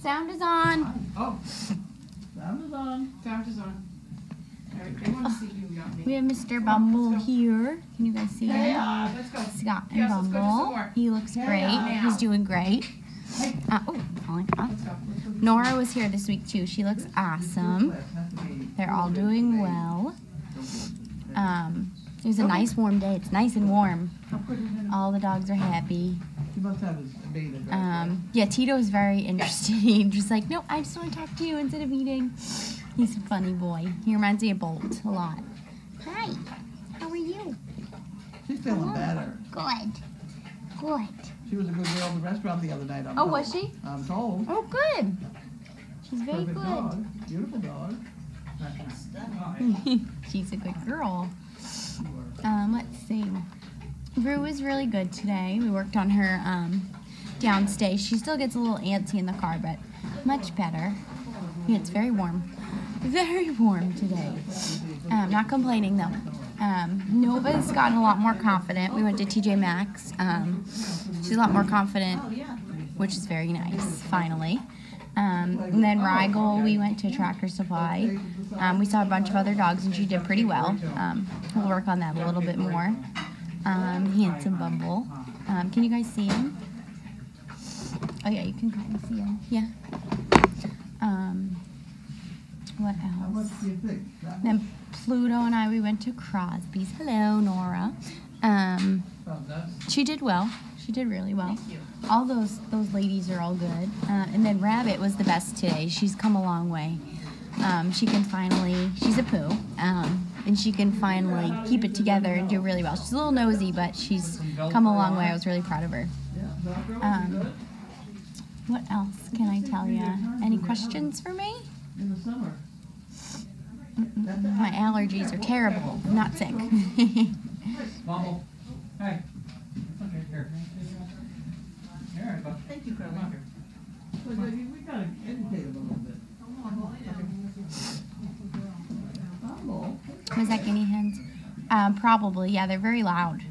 Sound is on. Oh, sound is on. Sound is on. All right, they want to see who got me. We have Mr. Bumble here. Can you guys see him? Let's go. Scott and Yes, let's go do some Bumble. more. He looks great. Now. He's doing great. Falling off. Let's go. Nora was here this week too. She looks awesome. They're all doing well. It was a nice warm day. It's nice and warm. All the dogs are happy. He must have his beta. Yeah, Tito is very interested. He's just like, no, I just want to talk to you instead of eating. He's a funny boy. He reminds me of Bolt a lot. Hi, how are you? She's feeling better. Good. Good. She was a good girl in the restaurant the other night. I'm Oh, told. was she? I'm told. Oh, good. She's very Perfect good. dog. Beautiful dog. She's a good girl. Let's see. Rue is really good today. We worked on her downstay. She still gets a little antsy in the car, but much better. Yeah, it's very warm. Very warm today. Not complaining though. Nova's gotten a lot more confident. We went to TJ Maxx. She's a lot more confident, which is very nice, finally. And then Rigel, we went to Tractor Supply. We saw a bunch of other dogs and she did pretty well. We'll work on that a little bit more. Handsome Bumble. Can you guys see him? Oh yeah, you can kind of see him. Yeah. What else? What do you think? Then Pluto and I, we went to Crosby's. Hello, Nora. She did well. She did really well. All those ladies are all good. And then Rabbit was the best today. She's come a long way. She can finally, she's a poo, and she can finally keep it together and do really well. She's a little nosy, but she's come a long way. I was really proud of her. What else can I tell you? Any questions for me? In the summer. My allergies are terrible. I'm not sick. Bumble. Hey. Okay, here. Here, go. Thank you, Carlene. We gotta educate him a little bit. Bumble. Was that guinea hens? Probably, yeah, they're very loud.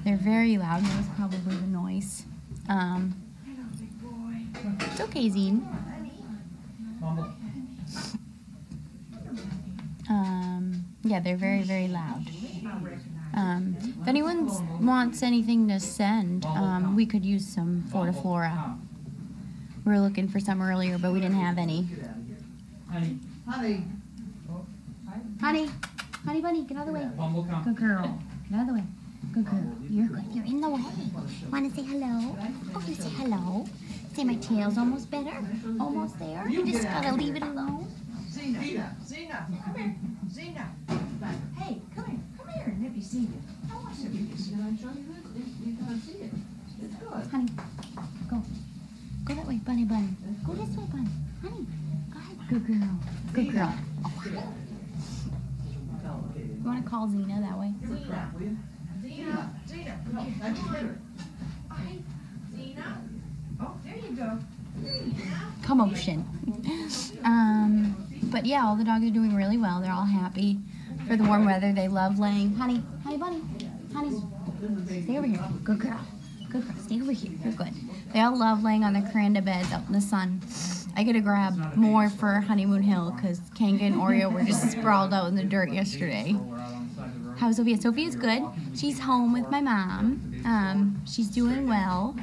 They're very loud. That was probably the noise. It's okay, Zine. Bumble. Yeah, they're very, very loud. If anyone wants anything to send, we could use some Fortiflora. We were looking for some earlier, but we didn't have any. Honey. Honey. Honey, honey bunny, get out of the way. Bumble, come. Good girl. Get out of the way. Good girl. You're good. You're in the way. Want to say hello? Oh, you say hello. Say my tail's almost better. Almost there. You just gotta leave it alone. Zena, come here. Zena. Hey, come here, Nippy, see you. I want to see you. I'm showing you this. You gotta see it. It's good. Honey, go. Go that way, bunny. Go this way, bunny. Honey, go ahead. Good girl. Good girl. Oh. You want to call Zena that way? Zena. No, that's your favorite. Hi, Zena. Oh, there you go. Commotion. But yeah, all the dogs are doing really well. They're all happy for the warm weather. They love laying. Honey, bunny. Honey, stay over here. Good girl. Stay over here. You're good. They all love laying on the Caranda beds out in the sun. I gotta grab more for Honeymoon Hill because Kanga and Oreo were just sprawled out in the dirt yesterday. How's Sophia? Sophia's good. She's home with my mom. She's doing well.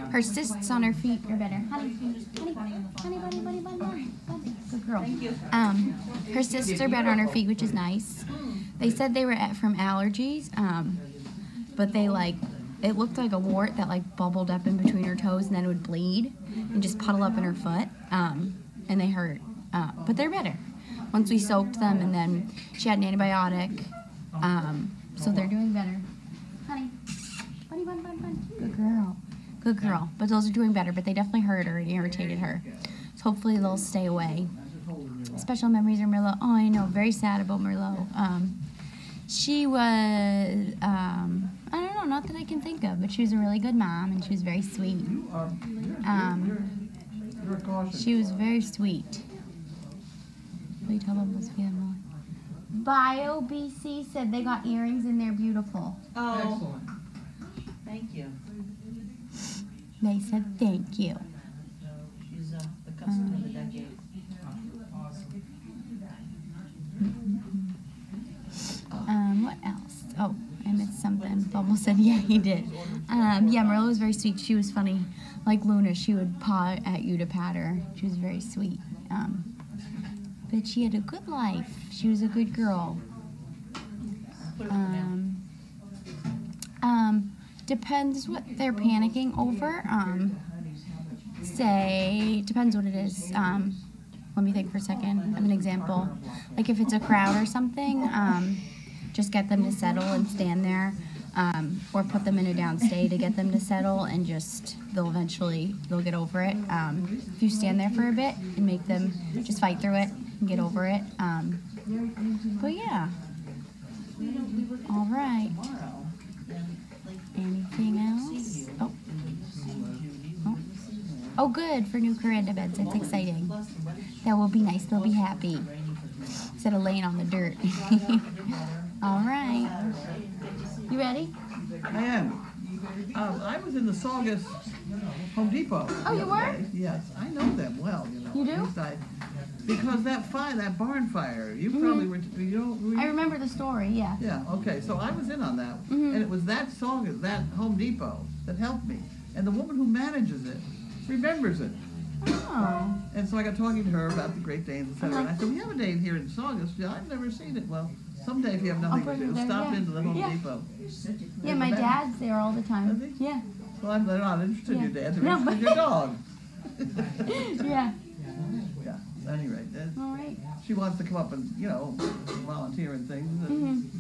Her cysts on her feet are better. Honey, bunny. Good girl. Her cysts are better on her feet, which is nice. They said they were from allergies, but it looked like a wart that bubbled up in between her toes and then would bleed and just puddle up in her foot, and they hurt. But they're better. Once we soaked them, and then she had an antibiotic, so they're doing better. Honey, bunny. Good girl. But those are doing better, but they definitely hurt her and irritated her. So hopefully they'll stay away. Special memories of Merlot. Oh, I know. Very sad about Merlot. She was, I don't know, not that I can think of, but she was a really good mom, and she was very sweet. She was very sweet. What do you tell them was family? Bio BC said they got earrings and they're beautiful. Oh, Excellent. thank you. They said thank you. She's the customer Bumble said, yeah, he did. Yeah, Marilla was very sweet. She was funny. Like Luna, she would paw at you to pat her. She was very sweet. But she had a good life. She was a good girl. Depends what they're panicking over. Say, depends what it is. Let me think for a second. I have an example. Like if it's a crowd or something, just get them to settle and stand there. Or put them in a downstay to get them to settle, and just they'll get over it. If you stand there for a bit and make them just fight through it and get over it. But yeah. All right. Anything else? Oh, good, for new Coranda beds. That's exciting. That will be nice. They'll be happy instead of laying on the dirt. All right. You ready? I am. I was in the Saugus Home Depot. Oh, you were? Yes, I know them well. You do? At least because that barn fire, you probably were. I remember the story. Yeah. Yeah. Okay. So I was in on that, and it was that Saugus, that Home Depot, that helped me, and the woman who manages it remembers it. Oh. And so I got talking to her about the Great Danes, etc. And I said, we have a Dane here in Saugus. Yeah, I've never seen it. Well, someday if you have nothing to do, stop into the Home Depot. Yeah, my dad's there all the time. Is he? Yeah. Well, they're not interested in your dad. They're No, interested in your dog. Yeah. Yeah. At any rate, All right. she wants to come up and, volunteer and things. And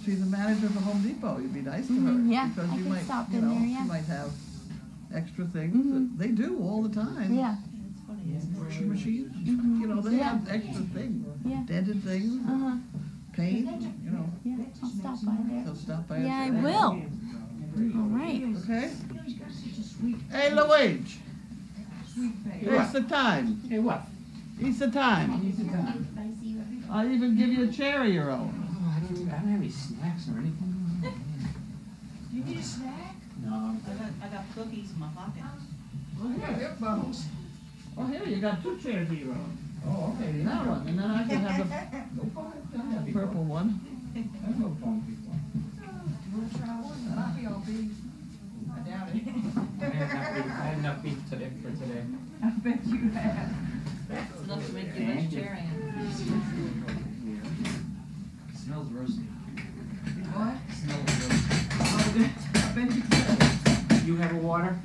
she's a manager of the Home Depot. You'd be nice to her. Yeah, Because I you could might, stop you in know, there, yeah. she might have extra things that they do all the time. Yeah. Washing machines. They have extra things. Yeah. Dented things. Paint. Yeah. I'll stop by there. So stop by. Yeah, I and say, will. All right. Okay. Hey, Luigi. It's the time. Hey, what? It's the time. Easy time. I'll even give you a chair of your own. Oh, I don't have any snacks or anything. Do you need a snack? No. I got cookies in my pocket. Oh, here, you got two chairs of your own. Oh, okay. That one, and then I can have the purple one. I've no phone before. You want to try one? Might be all beef. I doubt it. I had enough beef today for today. I bet you have. It's enough to make you vegetarian. Smells roasty. What? Smells roasty. I bet you do. You have a water?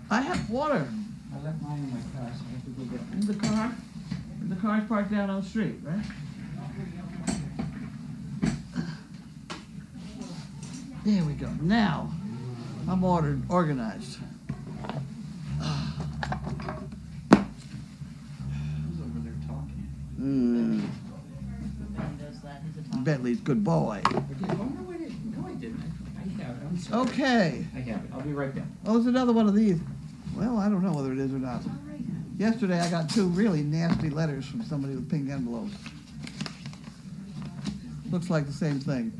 I have water. I left mine in my car, so I have to go get it. In the car? The car's parked down on the street, right? There we go. Now, I'm organized. Who's over there talking? Ben does that. He's a top. Bentley's good boy. Oh, no, I didn't. No, I didn't. I have it. I'm sorry. Okay. I have it. I'll be right back. Oh, there's another one of these. Well, I don't know whether it is or not. Yesterday I got two really nasty letters from somebody with pink envelopes. Looks like the same thing.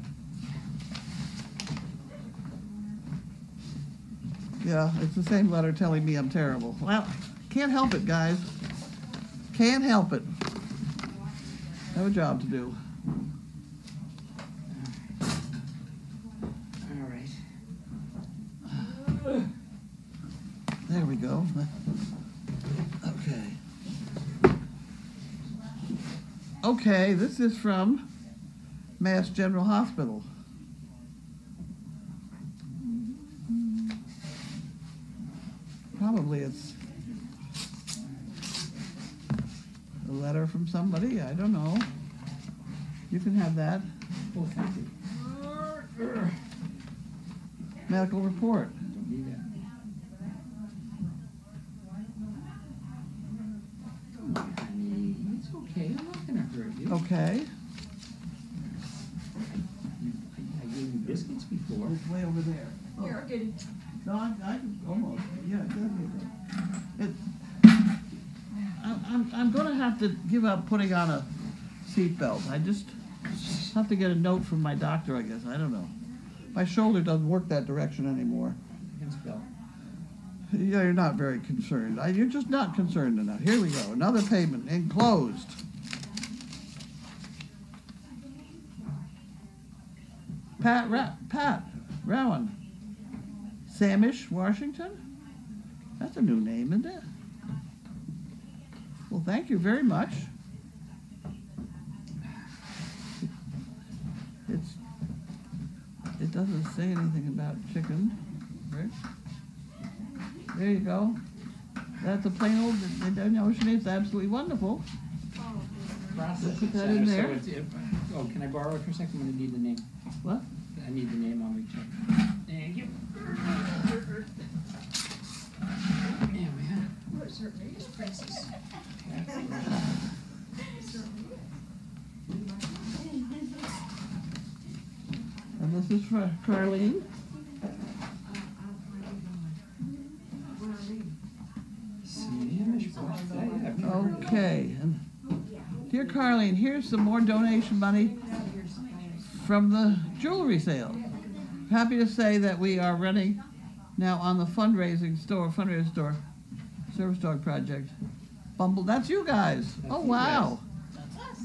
Yeah, it's the same letter telling me I'm terrible. Well, can't help it, guys. Can't help it. I have a job to do. All right. There we go. Okay. Okay, this is from Mass General Hospital. Probably it's a letter from somebody. I don't know. You can have that. Oh, thank you. Medical report. Don't need that. Honey, it's okay. I'm not gonna hurt you. Okay. I gave you biscuits before. It's way over there. Here, I'll get it. No, I can almost. Yeah, it. I'm going to have to give up putting on a seatbelt. I just have to get a note from my doctor, I guess. I don't know. My shoulder doesn't work that direction anymore. Against belt. Yeah, you're not very concerned. You're just not concerned enough. Here we go. Another payment enclosed. Pat Rowan. Samish, Washington? That's a new name, isn't it? Well, thank you very much. It doesn't say anything about chicken, right? There you go. That's a plain old, ocean. It's absolutely wonderful. Process. Put that in there. Oh, can I borrow it for a second? I'm gonna need the name. What? I need the name on my check. Thank you. There we are. Well, it certainly is, Princess. And this is for Carlene. Okay. And dear Carlene, here's some more donation money from the jewelry sale. Happy to say that we are running now on the fundraising store, Service Dog Project. Bumble, that's you guys. That's Oh, you wow.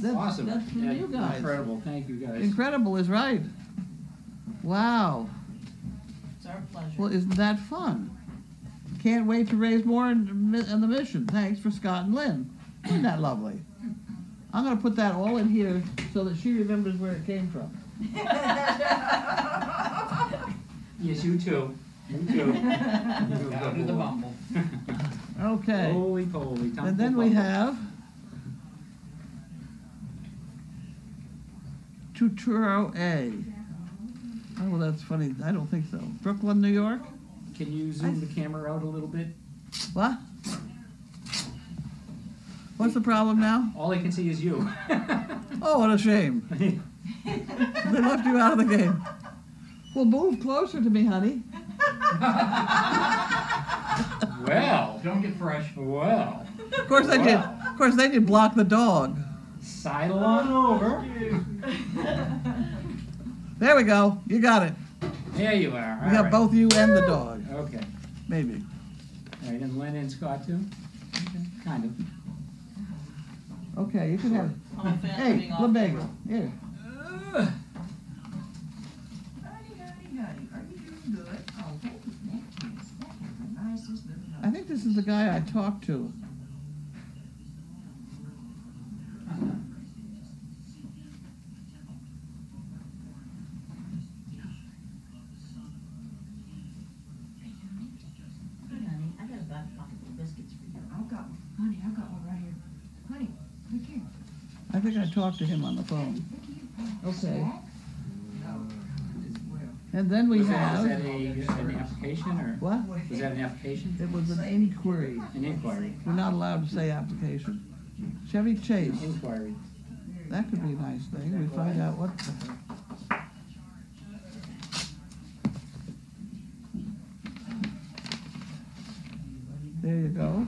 That's, Awesome. That's from you guys. Incredible. Thank you guys. Incredible is right. Wow. It's our pleasure. Well, isn't that fun? Can't wait to raise more in the mission. Thanks for Scott and Lynn. Isn't that lovely? I'm going to put that all in here so that she remembers where it came from. Yes, you too. You too. Down to the Bumble. Okay. Holy poly. And then we have Tuturo A. Oh, well, that's funny. I don't think so. Brooklyn, New York? Can you zoom the camera out a little bit? What? What's the problem now? All I can see is you. Oh, what a shame. They left you out of the game. Well, move closer to me, honey. Well. Don't get fresh. Well. Of course they did. Of course they did block the dog. Sidle on over. There we go. You got it. There you are. We got both you and the dog. Okay. Maybe. All right, and Lynn and Scott too? Okay. Kind of. Okay, you can have it. I'm a fan of Hey, being off Lemego. camera. Here. Honey, are you doing good? Oh, thank you. That's the nicest little I think this is the guy I talked to. Honey, I got a back pocket of biscuits for you. I've got one. Honey, I've got one right here. Honey, look here. I think I talked to him on the phone. Okay. And then we Was have... that an application or? What? Was that an application? It was an inquiry. An inquiry. We're not allowed to say application. Chevy Chase. Inquiry. That could be a nice thing. We find out what... There you go.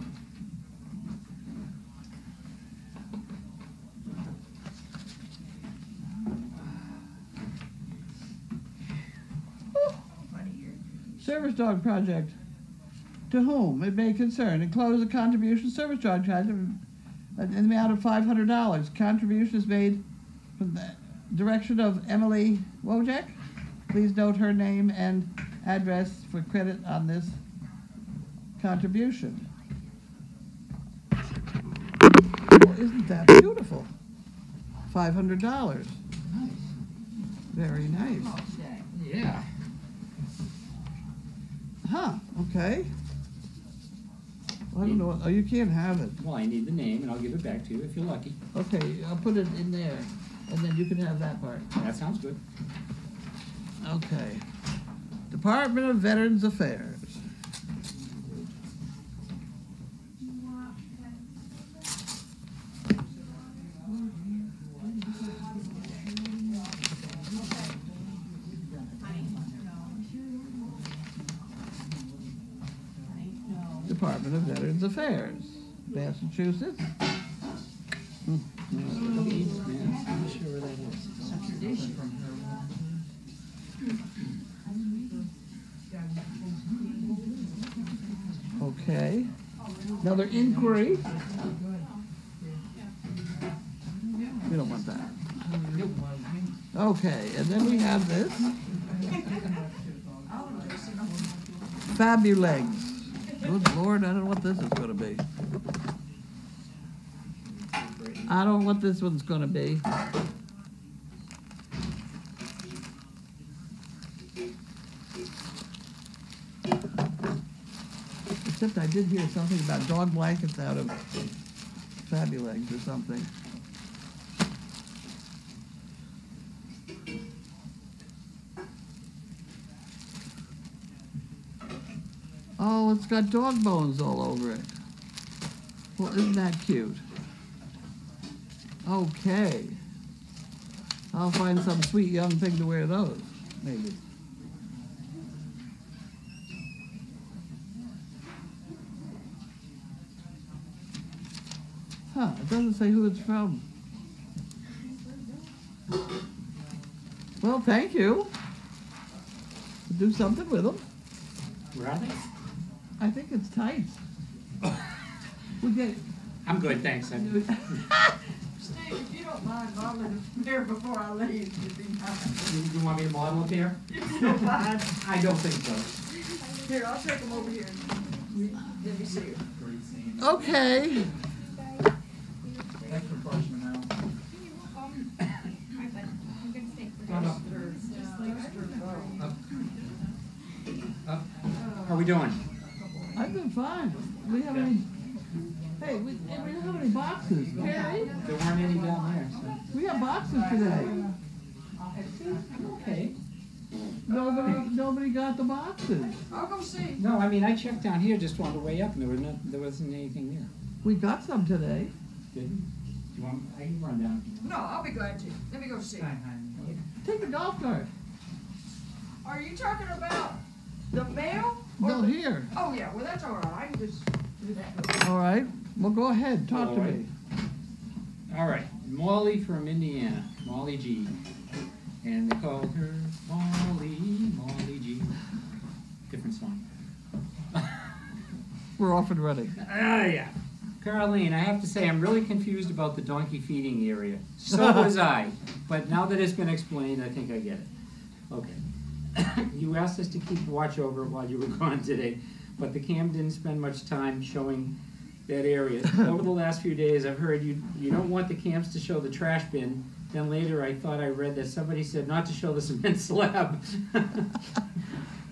Service Dog Project. To whom it may concern, enclose a contribution service dog project in the amount of $500. Contribution is made from the direction of Emily Wojak. Please note her name and address for credit on this contribution. Well, isn't that beautiful? $500. Nice. Very nice. Yeah. Huh, okay. Well, I don't know. Oh, you can't have it. Well, I need the name and I'll give it back to you if you're lucky. Okay, I'll put it in there, and then you can have that part. That sounds good. Okay. Department of Veterans Affairs. Department of Veterans Affairs, Massachusetts. Yeah, I'm not sure where that is. Okay. Another inquiry. We don't want that. Okay, and then we have this. Fabulegs. Good Lord, I don't know what this is going to be. I don't know what this one's going to be. Except I did hear something about dog blankets out of Fabulegs or something. Oh, it's got dog bones all over it. Well, isn't that cute? Okay. I'll find some sweet young thing to wear those, maybe. Huh, it doesn't say who it's from. Well, thank you. Do something with them. Where are they? I think it's tights. We'll get. I'm good, thanks. Steve, if you don't mind modeling there before I leave, it'd be nice. You want me to model it there? If you don't mind. I don't think so. Here, I'll take them over here. Let me see it. Okay. Thanks for brushing them out. How are we doing? I've been fine. We have any? Hey, we don't have any boxes. Carrie? There weren't any down there, so. We have boxes today. Okay. Nobody got the boxes. I'll go see. No, I mean, I checked down here just on the way up, and there wasn't anything there. We got some today. Didn't? Do you want? I can run down. No, I'll be glad to. Let me go see. Take the golf cart. Are you talking about the mail? No, here. Oh, yeah, well, that's all right. I can just do that. All right. Well, go ahead. Talk to All right. me. All right, Molly from Indiana, Molly G. And they called her Molly G. Different song. We're off and running. Yeah. Carlene, I have to say I'm really confused about the donkey feeding area. So was I. But now that it's been explained, I think I get it. Okay. You asked us to keep watch over it while you were gone today, but the cam didn't spend much time showing that area. Over the last few days, I've heard you don't want the cams to show the trash bin. Then later I thought I read that somebody said not to show the cement slab.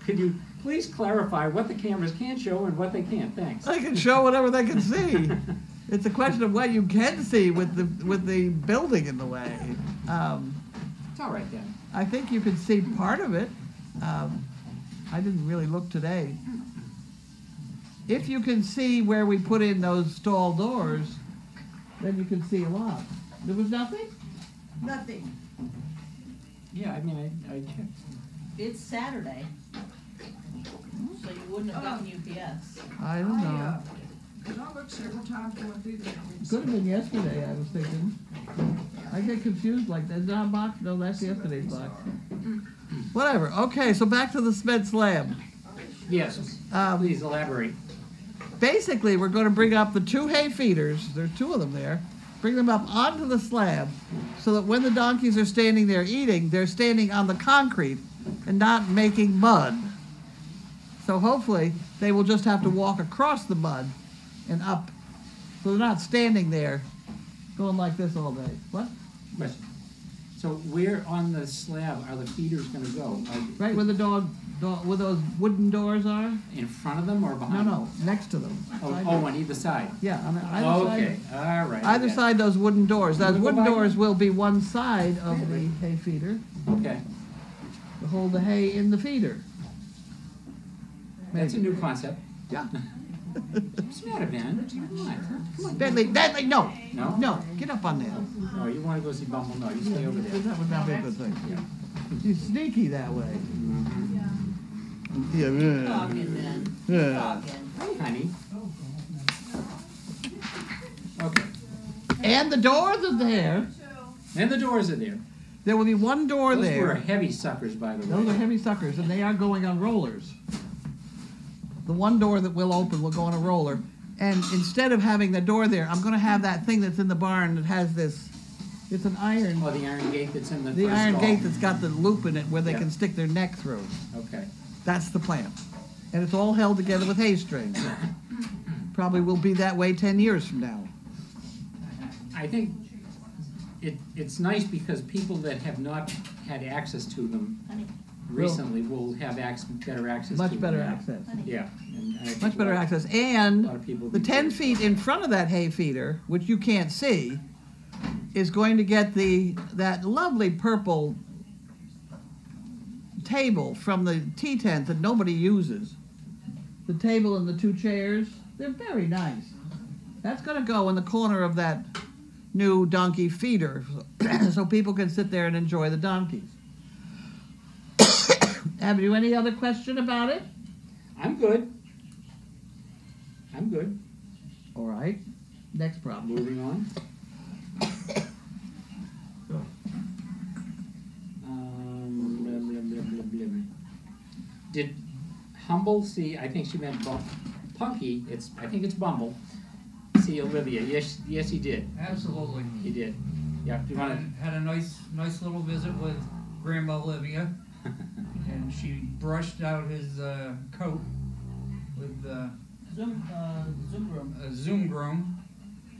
Could you please clarify what the cameras can show and what they can't? Thanks. They can show whatever they can see. It's a question of what you can see with the building in the way. It's all right then. I think you can see part of it. I didn't really look today. If you can see where we put in those stall doors, then you can see a lot. There was nothing? Nothing. Yeah, I mean, I checked. It's Saturday, so you wouldn't have gotten UPS. I don't know. Because I looked several times going through there. Could have been yesterday, I was thinking. I get confused like that. Is that a box? No, that's yesterday's box. Whatever. Okay, so back to the cement slab. Yes, please elaborate. Basically, we're going to bring up the two hay feeders. There are two of them there. Bring them up onto the slab so that when the donkeys are standing there eating, they're standing on the concrete and not making mud. So hopefully, they will just have to walk across the mud and up. So they're not standing there going like this all day. What? Question. So where on the slab are the feeders going to go? Right where the where those wooden doors are? In front of them or No, behind them? no, next to them. Oh, on either side? Yeah, on either side. Okay, all right. Either side, those wooden doors. Those Wanna go wooden by doors them? will be one side of the hay feeder Okay, to hold the hay in the feeder. that's a Maybe. new concept. Yeah. What's the matter, Ben? Come on. Bentley, no. No? No, get up on there. Oh, you want to go see Bumble? No, you stay over there. That would not be a good thing. She's sneaky that way. Talking Yeah. then. Yeah. Talking. Hey, honey. Okay, And the doors are there. and the doors are there. There will be one door Those there. were heavy suckers, by the Those are way. heavy suckers, and they are going on rollers. The one door that will open will go on a roller. And instead of having the door there, I'm going to have that thing that's in the barn that has this It's an iron, Oh, the iron gate that's in the the first iron stall. gate that's got the loop in it where they Yeah. can stick their neck through. Okay. That's the plan. And it's all held together with hay strings. Probably will be that way 10 years from now. I think it's nice because people that have not had access to them recently will have better access to them. Much better access. Yeah. And I think Much better a lot- access. A And lot of people the do 10 that. feet in front of that hay feeder, which you can't see, is going to get that lovely purple table from the tea tent that nobody uses. The table and the 2 chairs, they're very nice. That's going to go in the corner of that new donkey feeder so people can sit there and enjoy the donkeys. Have you any other question about it? I'm good. I'm good. All right. Next problem. Moving on. Blah, blah, blah, blah, blah. Did Humble see? I think she meant Punky. I think it's Bumble. See Olivia? Yes, he did. Absolutely. He did. Yeah. Do you want Had a nice little visit with Grandma Olivia, and she brushed out his coat with Zoom room. a Zoom groom,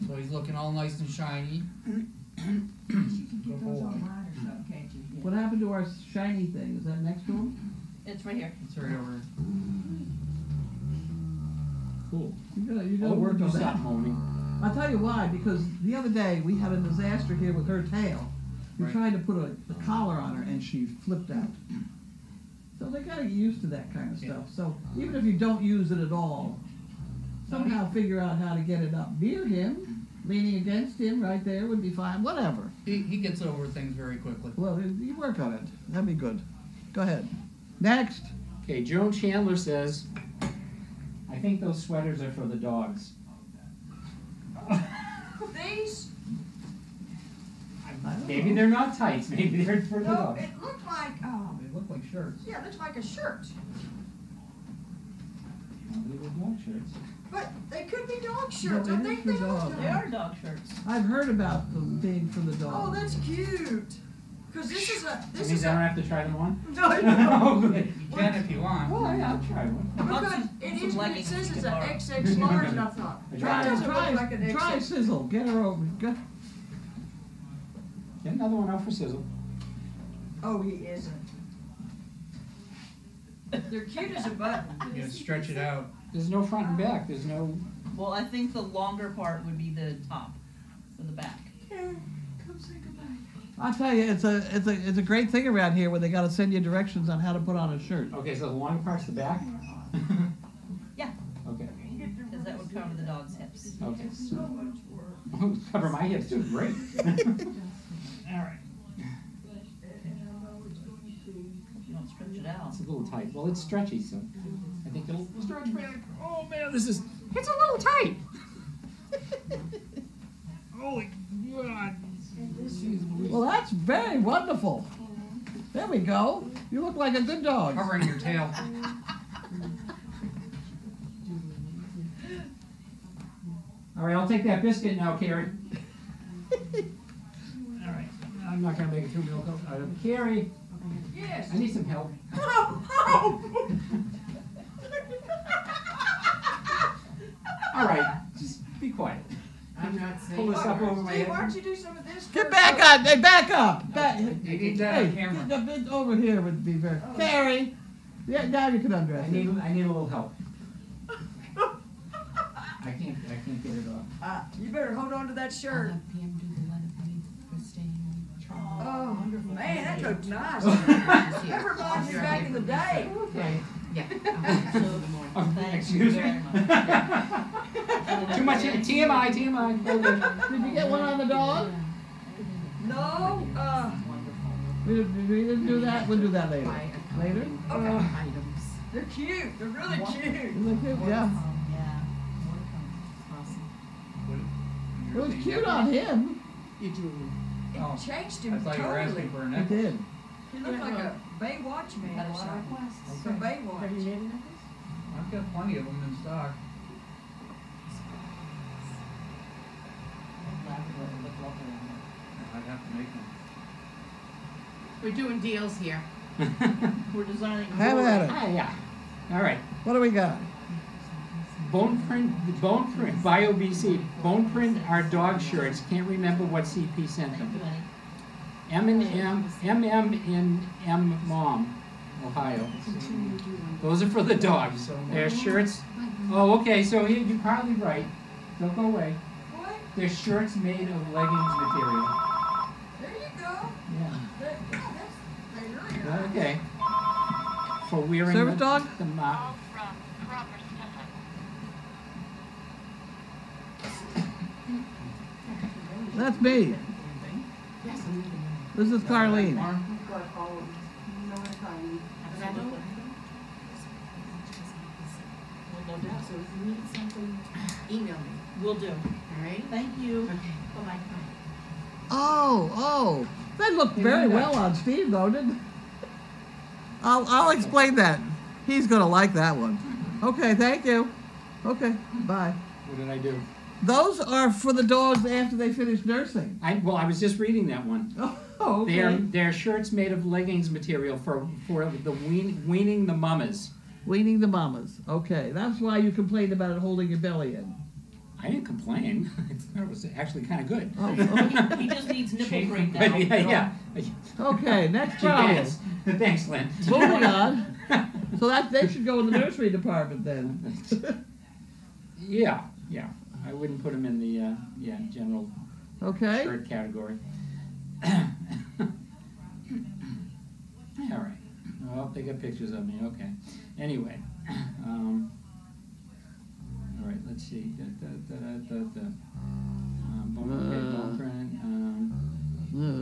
so he's looking all nice and shiny. You can get those online or something, can't you? What happened to our shiny thing? Is that next to him? It's right here. It's right over. Cool. You gotta work on Stop that. moaning. I'll tell you why, because the other day we had a disaster here with her tail. We Right. tried to put a collar on her and she flipped out. So they gotta get used to that kind of stuff. So even if you don't use it at all, somehow figure out how to get it up near him, leaning against him right there would be fine, whatever. He gets over things very quickly. Well, you work on it. That'd be good. Go ahead. Next. Okay, Joan Chandler says, I think those sweaters are for the dogs. These? Maybe they're not tights, maybe they're for the No, dogs. it looked like, They look like shirts. yeah, it looks like a shirt. No, they were dog shirts. But they could be dog shirts. No, I they think are they for are. dogs. They are dog shirts. I've heard about them being for the Oh, dog. that's cute. Because this is a, That this means is I don't a, have to try them on? no, no. Oh, good. You can if you want. Well, yeah, I'll try one. Because it is, it says it's an XX large, and I thought, that doesn't look like an Try XX. Sizzle. Get her over. Go. Get another one out for Sizzle. Oh, he isn't. They're cute as a button. You gotta stretch it out. There's no front and back, there's no, Well, I think the longer part would be the top for the back. Come say goodbye. I'll tell you, it's a great thing around here where they got to send you directions on how to put on a shirt. okay, so the long part's the back? Yeah. Okay, Because that would cover the dog's hips. okay. So much work. Oh, cover my hips too, great. All right. You don't stretch it out. It's a little tight. Well, it's stretchy, so I think it'll stretch back. Oh man, it's a little tight. Holy God. Well, that's very wonderful. There we go. You look like a good dog. Covering your tail. All right, I'll take that biscuit now, Carrie. All right, I'm not gonna make it through milk. Carrie, Yes. I need some help. All right, just be quiet. I'm not saying. Pull this up over my Steve, why head. don't you do some of this? Get first? back up. Hey, back up. Back. You need that on Hey, camera. get a bit over here would be very. Carrie. Yeah, now you can undress. I need a little help. I can't get it off. You better hold on to that shirt. PM do the letter penny for staying. Oh, wonderful. Man, that looked nice. That reminds me back in the day. Okay. Yeah. Oh, Thank excuse you me. very much. Too much TMI. Okay. Did you get one on the dog? No, We didn't do that. We'll do that later. Later? Items. they're cute. They're really cute. Isn't it cute? Yeah. Yeah. Awesome. It was cute on him. It Oh, changed I him thought you were totally. asking for a It necklace. did. He looked like a Baywatch man Had a or lot of something. requests. From Baywatch. I've got plenty of them in stock. Labrador would look lovely on I'd have to make them. We're doing deals here. We're designing. Have at it. Ah, yeah. All right. What do we got? Bone print, BioBC. Bone print are dog shirts. Can't remember what CP sent them. MM Mom, Ohio. Those are for the dogs. They're shirts. Oh, okay. So you're probably right. Don't go away. What? They're shirts made of leggings material. There you go. Yeah. That's bigger. Okay. For wearing Service dog? the That's me. This is Carlene. So if you need something, email me. Will do. All right? Thank you. Okay. Bye-bye. Oh. That looked very well on Steve, though, didn't it? I'll explain that. He's going to like that one. Okay, thank you. Okay, bye. What did I do? Those are for the dogs after they finish nursing. I was just reading that one. Oh, okay. They're shirts made of leggings material for the weaning the mamas. Weaning the mamas. Okay, that's why you complained about it holding your belly in. I didn't complain. I thought it was actually kind of good. Oh, He just needs nipple break But now. yeah. okay, next problem. Yes. Thanks, Lynn. Moving on. So they should go in the nursery department then. Yeah. I wouldn't put them in the general Okay. shirt category. All right. Well, they got pictures of me. Okay. Anyway. All right. Let's see.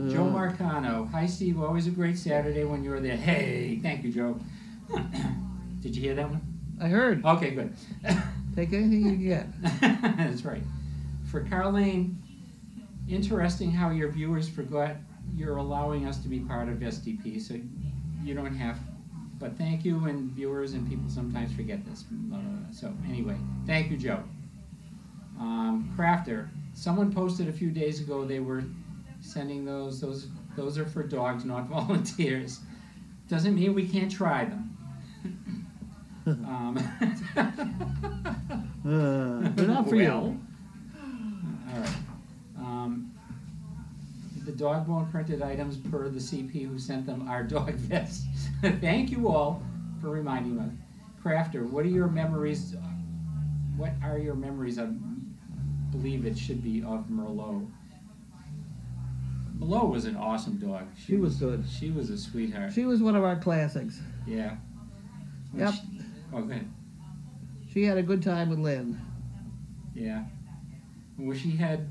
Joe Marcano. Hi, Steve. Always a great Saturday when you're there. Hey, thank you, Joe. Did you hear that one? I heard. Okay, good. Take anything you get. That's right. For Carlene, interesting how your viewers forgot you're allowing us to be part of SDP, so you don't have, but thank you, and viewers and people sometimes forget this. So anyway, thank you, Joe. Crafter, someone posted a few days ago they were sending those are for dogs, not volunteers. Doesn't mean we can't try them. They're not for you. All right. The dog bone printed items per the CP who sent them are dog vests. Thank you all for reminding us. Crafter, what are your memories? What are your memories? I believe it should be of Merlot. Merlot was an awesome dog. She was good. She was a sweetheart. She was one of our classics. Yeah. Yep. Oh, go ahead. She had a good time with Lynn. Yeah. When she had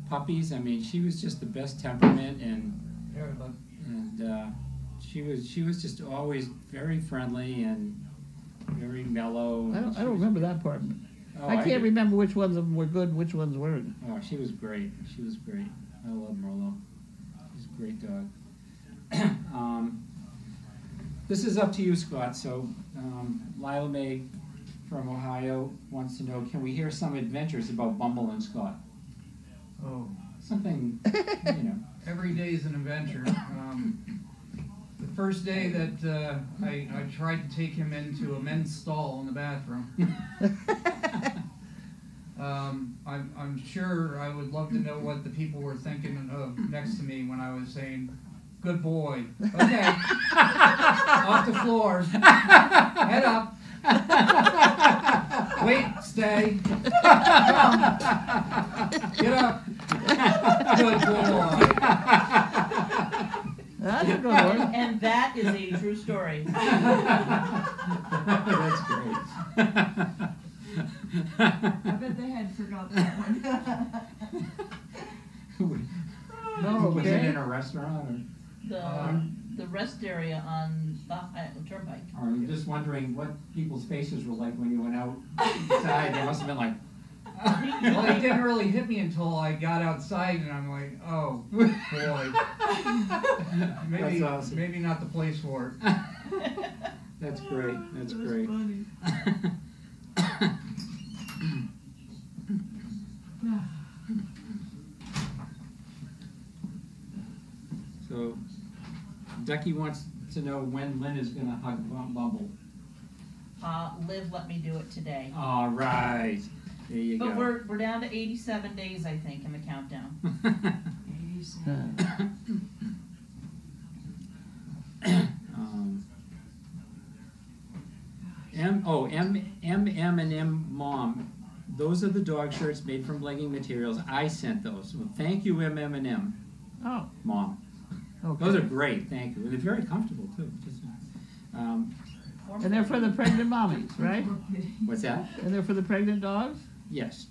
puppies, I mean, she was just the best temperament, and she was just always very friendly and very mellow. I don't remember that part. Oh, I can't remember which ones of them were good, which ones weren't. Oh, she was great. She was great. I love Merlot. She's a great dog. This is up to you, Scott. So, Lila May from Ohio wants to know, can we hear some adventures about Bumble and Scott? Oh, Something, every day is an adventure. The first day that I tried to take him into a men's stall in the bathroom. I'm sure I would love to know what the people were thinking of next to me when I was saying, "Good boy." Okay. Off the floor. Head up. Wait, stay. Come. Get up. Good boy. That's a good one. And that is a true story. That's great. I bet they had forgot that one. No, Was it okay. in a restaurant? The rest area on the turnpike. Or I'm just wondering what people's faces were like when you went outside. They must have been like, Well, it didn't really hit me until I got outside, and I'm like, oh, boy. Maybe, That's awesome. maybe not the place for it. That's great. That's great. Funny. Becky wants to know when Lynn is going to hug Bumble. Liv let me do it today. All right. There you But go. we're down to 87 days, I think, in the countdown. M&M Mom. Those are the dog shirts made from legging materials. I sent those. Well, thank you, M&M Oh, Mom. okay. Those are great. Thank you. And they're very comfortable too. And they're for the pregnant mommies, right? What's that? And they're for the pregnant dogs? Yes.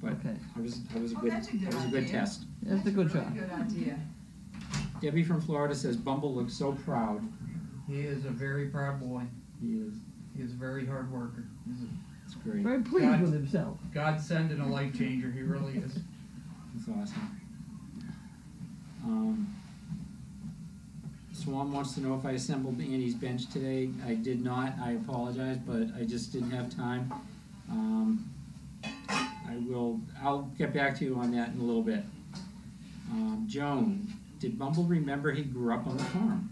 But Okay. that was a Oh, good that's a good idea. test. That's a good Really job. good idea. Debbie from Florida says Bumble looks so proud. He is a very proud boy. He is. He is a very hard worker. He's a It's great. Very pleased God. with himself. godsend and a life changer. He really is. It's awesome. Swan wants to know if I assembled Annie's bench today. I did not. I apologize, but I just didn't have time. I'll get back to you on that in a little bit. Joan, did Bumble remember he grew up on the farm?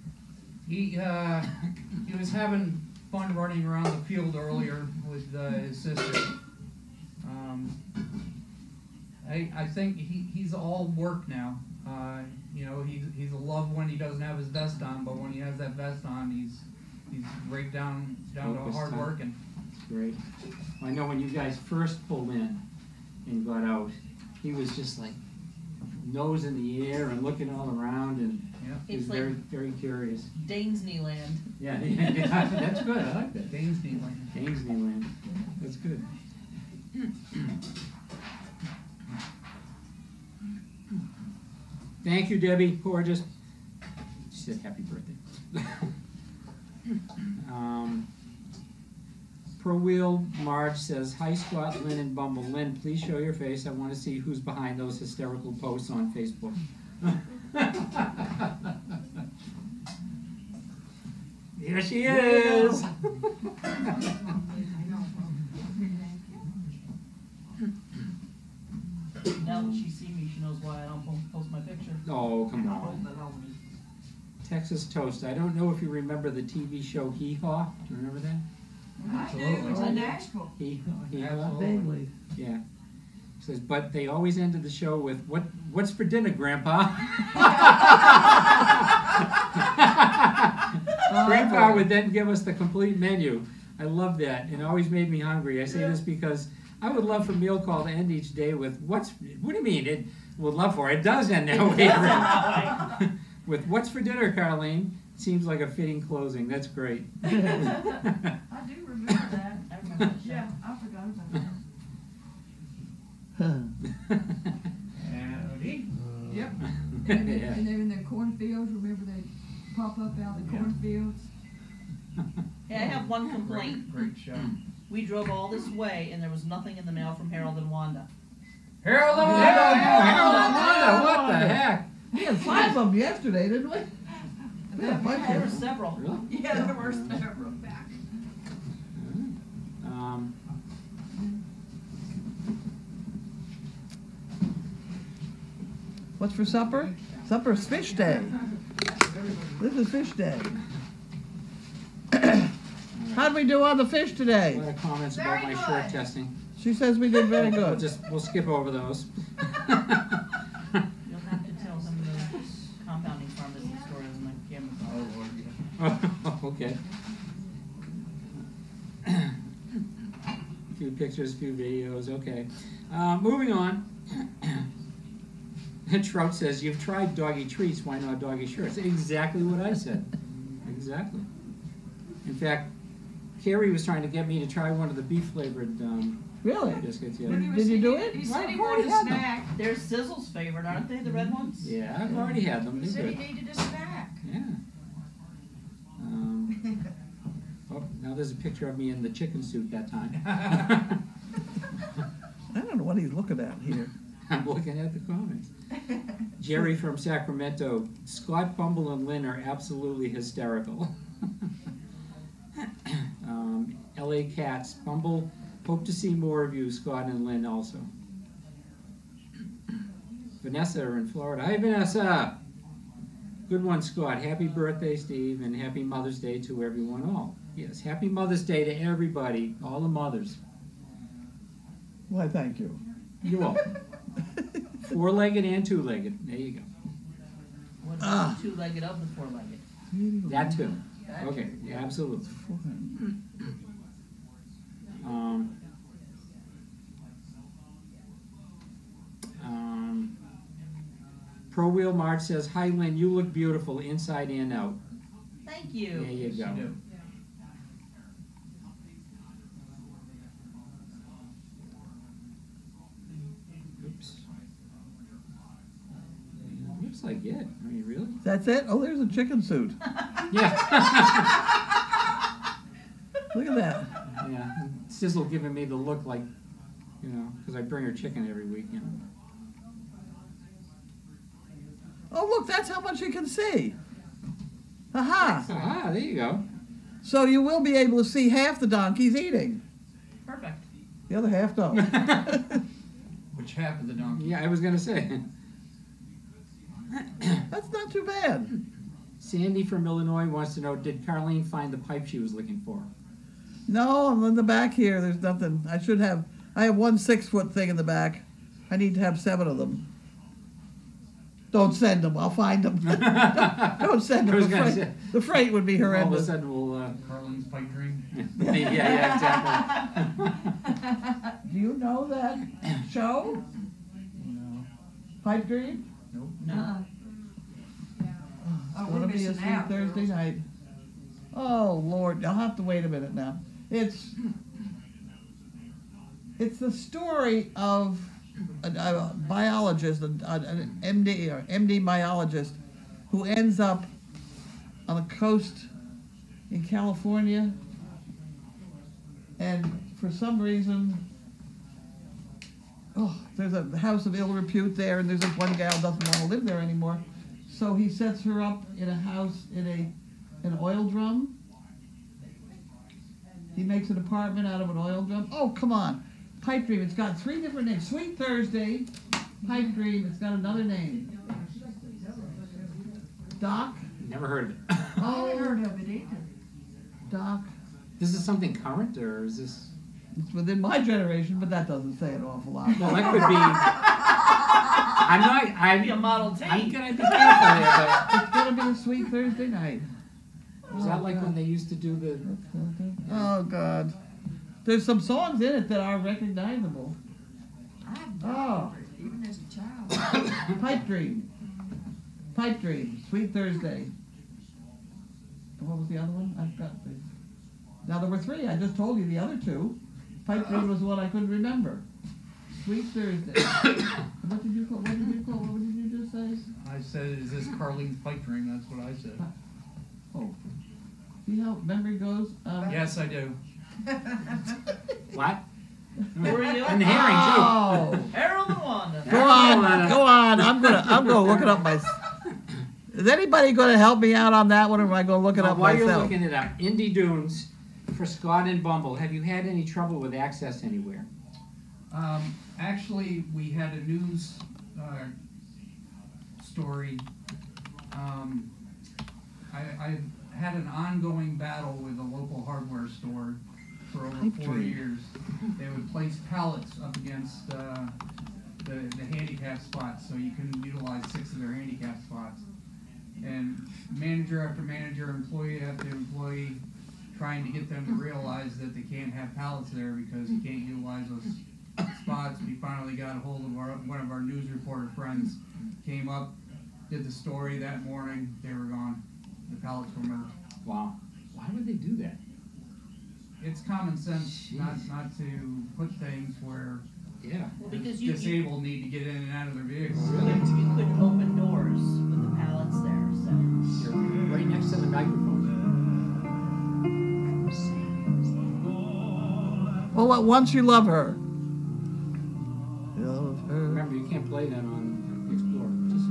He was having fun running around the field earlier with his sister. I think he's all work now. You know, he's a love when he doesn't have his vest on, but when he has that vest on, he's right down to Focused hard time. working. That's great. I know when you guys first pulled in and got out, he was just like nose in the air and looking all around, and Yeah. he was It's like very, very curious. Danesney land. Yeah, that's good. I like that. Danesney land. Ainsley land. That's good. Thank you, Debbie. Gorgeous. She said happy birthday. Pro Wheel Marge says, hi Scott, Lynn, and Bumble. Lynn, please show your face. I want to see who's behind those hysterical posts on Facebook. Here she is. Now that she sees me, she knows why I don't post my picture. Oh, come on. Texas Toast. I don't know if you remember the TV show Hee Haw. Do you remember that? Absolutely. It's in Nashville. Hee Haw. Absolutely. Vaguely. Yeah. It says, but they always ended the show with, what's for dinner, Grandpa? Grandpa would then give us the complete menu. I love that. It always made me hungry. I say this because I would love for Mail Call to end each day with, what do you mean? It would love for. It does end that way. With what's for dinner, Carlene? Seems like a fitting closing. That's great. I do remember that. I remember that. Yeah, I forgot about that. Howdy. Yep. And Yeah. they're in the cornfields, remember they pop up out of the cornfields? Hey, I have one complaint. Great show. We drove all this way and there was nothing in the mail from Harold and Wanda. Harold and Harold Wanda! and Wanda, what the heck? We had 5 of them yesterday, didn't we? We had a bunch There of were them. several. Really? Yeah, there were several back. What's for supper? Supper's fish day. This is fish day. How'd we do on the fish A today? lot of comments about Very my good. shirt testing. She says we did very good. We'll skip over those. You'll have to tell some of the compounding pharmacy stories in the camera. Oh, Lord, yeah. Okay. A few pictures, a few videos, okay. Moving on. Trout says, you've tried doggy treats, why not doggy shirts? Exactly what I said. Exactly. In fact, Carrie was trying to get me to try one of the beef flavored Really? biscuits. Yeah. Did you do it? He Well, said he I've already wanted a had them. snack. They're Sizzle's favorite, aren't they? The red ones? Yeah, I've already had them. He They're said good. he needed a snack. Yeah. Oh, now there's a picture of me in the chicken suit that time. I don't know what he's looking at here. I'm looking at the comments. Jerry from Sacramento. Scott, Bumble, and Lynn are absolutely hysterical. LA Cats. Bumble, hope to see more of you, Scott and Lynn also. Vanessa in Florida. Hi, Vanessa. Good one, Scott. Happy birthday, Steve, and happy Mother's Day to everyone all. Yes, happy Mother's Day to everybody, all the mothers. Why, thank you. You're welcome. Four-legged and two-legged. There you go. What about the two-legged of the four-legged? That too. Okay, yeah, absolutely. Pro Wheel March says, "Hi Lynn, you look beautiful inside and out." Thank you. There you go. Oops. Looks like it. I mean, really? That's it? Oh, there's a chicken suit. Yeah. Look at that. Yeah. Sizzle giving me the look like, you know, because I bring her chicken every week, you know. Oh, look, that's how much you can see. Aha. Ah, there you go. So you will be able to see half the donkeys eating. Perfect. The other half don't. Which half of the donkey? Yeah, I was going to say. That's not too bad. Sandy from Illinois wants to know, did Carlene find the pipe she was looking for? No, I'm in the back here. There's nothing. I have one 6-foot thing in the back. I need to have 7 of them. Don't send them. I'll find them. Don't send I was them. gonna say, The freight would be all of a horrendous. sudden we'll... Carlene's pipe dream. yeah, exactly. Do you know that show? No. Pipe Dream? Nope. No. It's going to be a sweet Thursday night. Oh, Lord. I'll have to wait a minute now. It's the story of a biologist, an MD biologist, who ends up on the coast in California, and for some reason, there's a house of ill repute there, and there's this one gal who doesn't want to live there anymore, so he sets her up in a house in an oil drum. He makes an apartment out of an oil drum. Oh, come on. Pipe Dream, it's got 3 different names. Sweet Thursday, Pipe Dream, it's got another name. Doc? Never heard of it. Oh, I heard of it either. Doc. This is something current, or is this... It's within my generation, but that doesn't say an awful lot. Well, that could be... Be a Model T. I'm going to be careful here, It's going to be a Sweet Thursday night. but... Is that like when they used to do the... Oh, God. There's some songs in it that are recognizable. I've Oh, even as a child. Pipe Dream. Pipe Dream, Sweet Thursday. What was the other one? I've got the... Now, there were 3. I just told you the other 2. Pipe Dream was the one I couldn't remember. Sweet Thursday. What did you call? What did you just say? I said, is this Carlene's pipe dream? That's what I said. Oh. See how memory goes? Yes, I do. What? Who are you? In the hearing, too. Oh. Harold and Wanda. Go on. I'm gonna look it up myself. Is anybody gonna help me out on that one, or am I gonna look it up While myself? you're looking it up, Indy Dunes for Scott and Bumble. Have you had any trouble with access anywhere? Actually, we had a news story. I've had an ongoing battle with a local hardware store for over 4 years. They would place pallets up against the handicap spots, so you can utilize 6 of their handicap spots. And manager after manager, employee after employee, trying to get them to realize that they can't have pallets there because you can't utilize those spots. We finally got a hold of one of our news reporter friends, came up, did the story that morning. They were gone. The pallets were moved. Wow. Why would they do that? It's common sense not to put things where Yeah. Well, because you disabled need to get in and out of their vehicles. you couldn't open doors with the pallets there, so. You're right next to the microphone. Well, once you love her. Love her. Remember, you can't play that on Explorer. Just...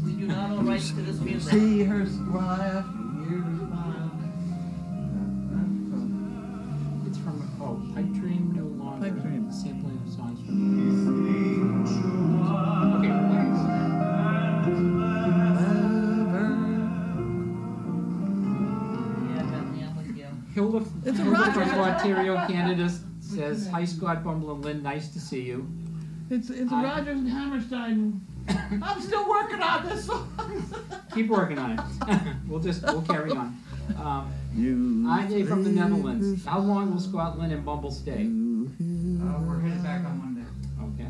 We do not own rights to this music. See her smile, hear her smile. It's from Pipe Dream no longer. Pipe Dream. Sampling of songs from. Okay, relax. It's a From Rogers. Ontario, Canada says, "Hi Scott, Bumble, and Lynn. Nice to see you." It's a Hi. Rogers and Hammerstein. I'm still working on this song. Keep working on it. We'll carry on. IJ from the Netherlands. How long will Scott, Lynn, and Bumble stay? We're headed back on Monday. Okay.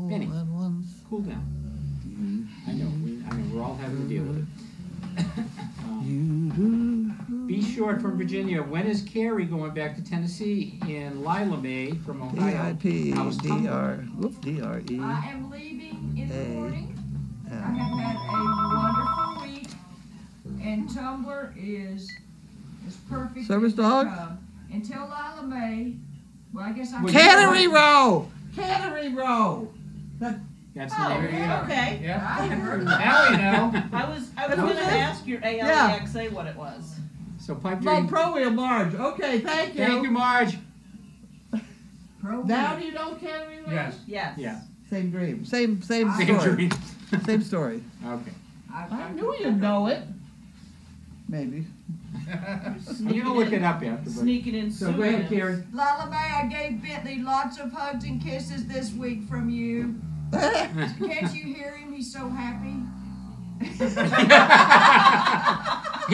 Penny, cool down. I know. We're all having to deal with it. Be Short from Virginia. When is Carrie going back to Tennessee? And Lila May from Ohio. How's Tumblr? D-R-E. I am leaving in the A- morning. I have had a wonderful week, and Tumblr is perfect. Service as they dog? come. Until Lila May, well, I guess I'm. Cannery Row! Cannery Row! That's Oh, the name. Yeah. okay. Yeah. I heard Now we know. I was Who's gonna this? ask your ALEXA what it was. So pipe Mo dream. Pro Wheel Marge. Okay, thank you. Thank you, Marge. Now do you know Cannery Row? Yes. Yes. Yeah. Same dream. Same Same story. dream. Same story. Okay. I knew you'd know it. Maybe. You're gonna look it up after. But... Sneaking in. So go ahead, pseudonyms. Carrie. Lila May, I gave Bentley lots of hugs and kisses this week from you. Can't you hear him? He's so happy.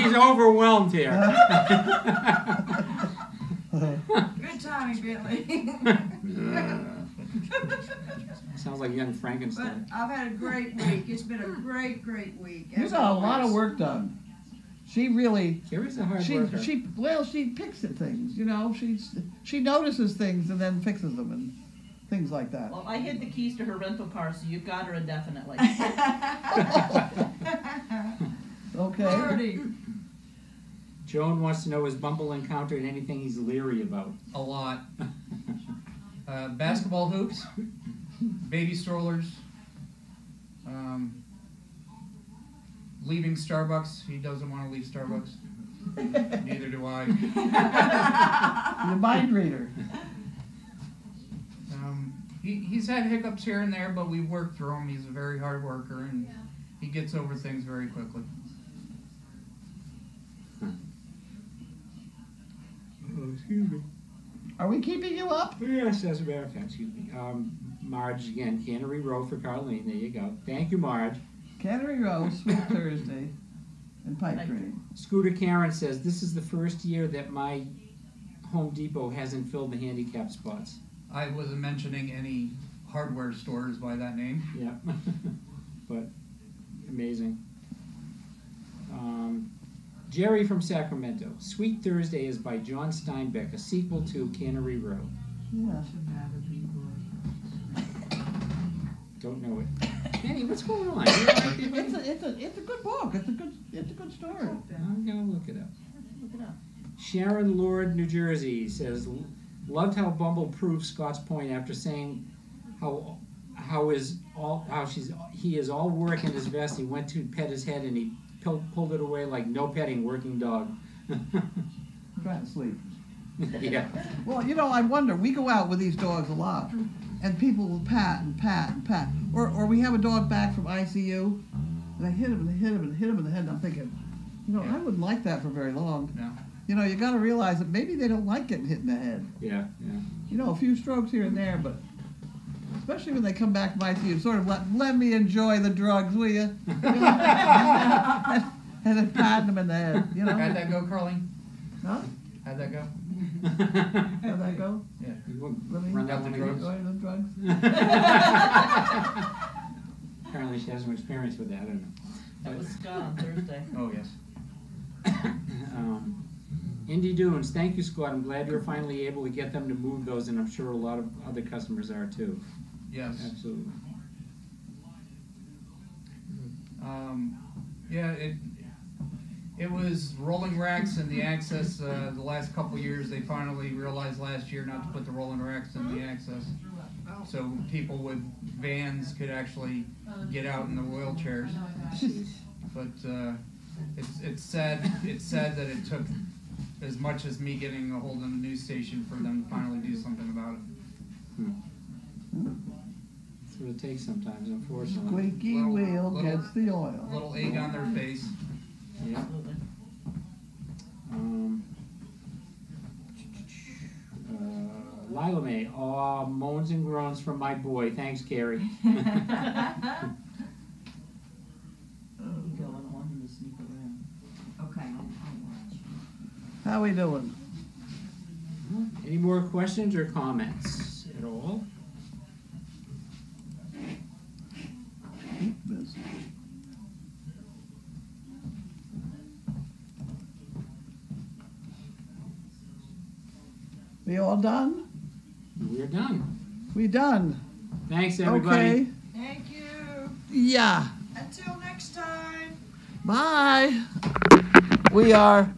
He's overwhelmed here. Good timing, Bentley. Sounds like young But Frankenstein. I've had a great week. It's been a great week. You as got a lot of always. work done. She really, Carrie's a hard worker. she picks at things, you know. She notices things and then fixes them and things like that. Well, I hid the keys to her rental car, so you've got her indefinitely. Okay. Party. Joan wants to know, has Bumble encountered anything he's leery about? A lot. Basketball hoops, baby strollers, leaving Starbucks. He doesn't want to leave Starbucks. Neither do I. The mind reader. He's had hiccups here and there, but we've worked through them. He's a very hard worker, and he gets over things very quickly. Oh, excuse me. Are we keeping you up? Yes, as a matter of fact, excuse me. Marge again, Cannery Row for Carlene. There you go. Thank you, Marge. Cannery Row, Sweet Thursday, and Pipe Dream. Scooter Karen says, this is the first year that my Home Depot hasn't filled the handicap spots. I wasn't mentioning any hardware stores by that name. Yeah. But amazing. Jerry from Sacramento. Sweet Thursday is by John Steinbeck, a sequel to Cannery Row. Yeah. Don't know it. Kenny, what's going on? You all right there, buddy? It's a good book. It's a good story. I'm gonna look it up. Look it up. Sharon Lord, New Jersey says, loved how Bumble proved Scott's point after saying he is all work in his vest. He went to pet his head and he pulled it away like no petting, working dog. I'm trying to sleep. Yeah. Well, you know, I wonder, we go out with these dogs a lot, and people will pat and pat and pat. Or we have a dog back from ICU, and I hit him and hit him and hit him in the head, and I'm thinking, you know, I wouldn't like that for very long. No. You know, you got to realize that maybe they don't like getting hit in the head. Yeah, yeah. You know, a few strokes here and there, but especially when they come back from ICU, sort of let me enjoy the drugs, will you? And then patting them in the head, you know? How'd that go, Carlene? Huh? How'd that go? How'd that go? Yeah. Let me Run down the drugs. enjoy the drugs. Apparently she has some experience with that, I don't know. That was Scott on Thursday. Oh, yes. Indy Dunes, thank you, Scott. I'm glad you're finally able to get them to move those, and I'm sure a lot of other customers are too. Yes. Absolutely. Yeah, it was rolling racks and the access. The last couple years, they finally realized last year not to put the rolling racks in the access, so people with vans could actually get out in the wheelchairs. But it's sad. It's sad that it took as much as me getting a hold of the news station for them to finally do something about it. That's what it takes sometimes, unfortunately. Squeaky wheel gets the oil. A little egg on their face. Yeah. Absolutely. Lila May, oh, moans and groans from my boy. Thanks, Carrie. You go, I don't want him to sneak around. Okay, I'll watch. How we doing? Any more questions or comments at all? We all done? We're done. We done. Thanks, everybody. Okay. Thank you. Yeah. Until next time. Bye. We are